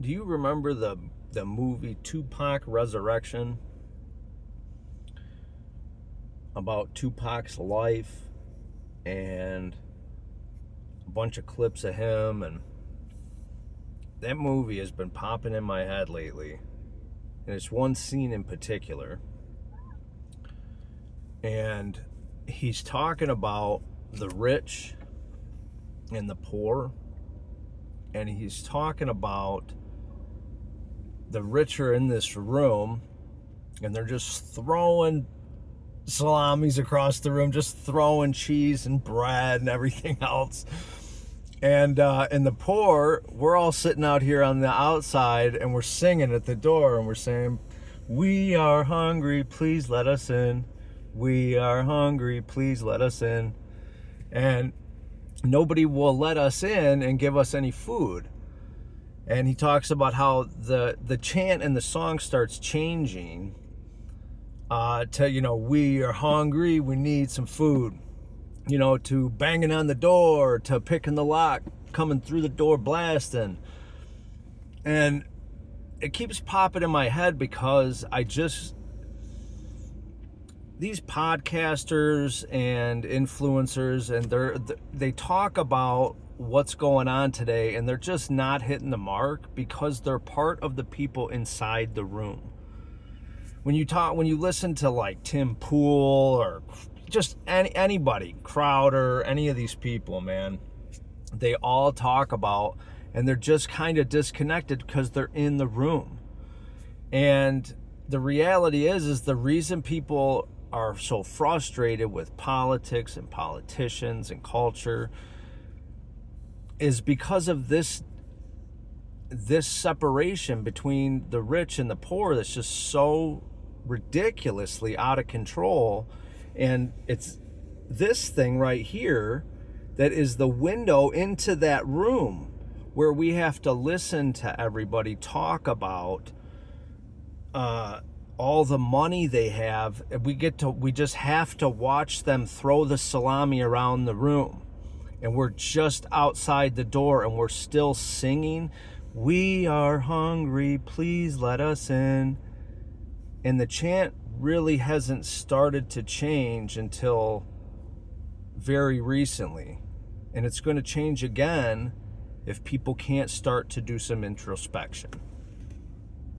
Do you remember the movie Tupac Resurrection? About Tupac's life and a bunch of clips of him, and that movie has been popping in my head lately. And it's one scene in particular. And he's talking about the rich and the poor. And he's talking about the rich are in this room and they're just throwing salamis across the room, just throwing cheese and bread and everything else. And the poor, we're all sitting out here on the outside and we're singing at the door and we're saying, "We are hungry, please let us in. We are hungry, please let us in." And nobody will let us in and give us any food. And he talks about how the chant in the song starts changing to, we are hungry, we need some food, to banging on the door, to picking the lock, coming through the door blasting. And it keeps popping in my head because these podcasters and influencers, and they talk about what's going on today, and they're just not hitting the mark because they're part of the people inside the room. When you listen to like Tim Pool or just anybody, Crowder, any of these people, man, they all talk about, and they're just kind of disconnected because they're in the room. And the reality is the reason people are so frustrated with politics and politicians and culture is because of this separation between the rich and the poor that's just so ridiculously out of control. And it's this thing right here that is the window into that room where we have to listen to everybody talk about all the money they have. We just have to watch them throw the salami around the room. And we're just outside the door and we're still singing, "We are hungry, please let us in." And the chant really hasn't started to change until very recently. And it's going to change again if people can't start to do some introspection.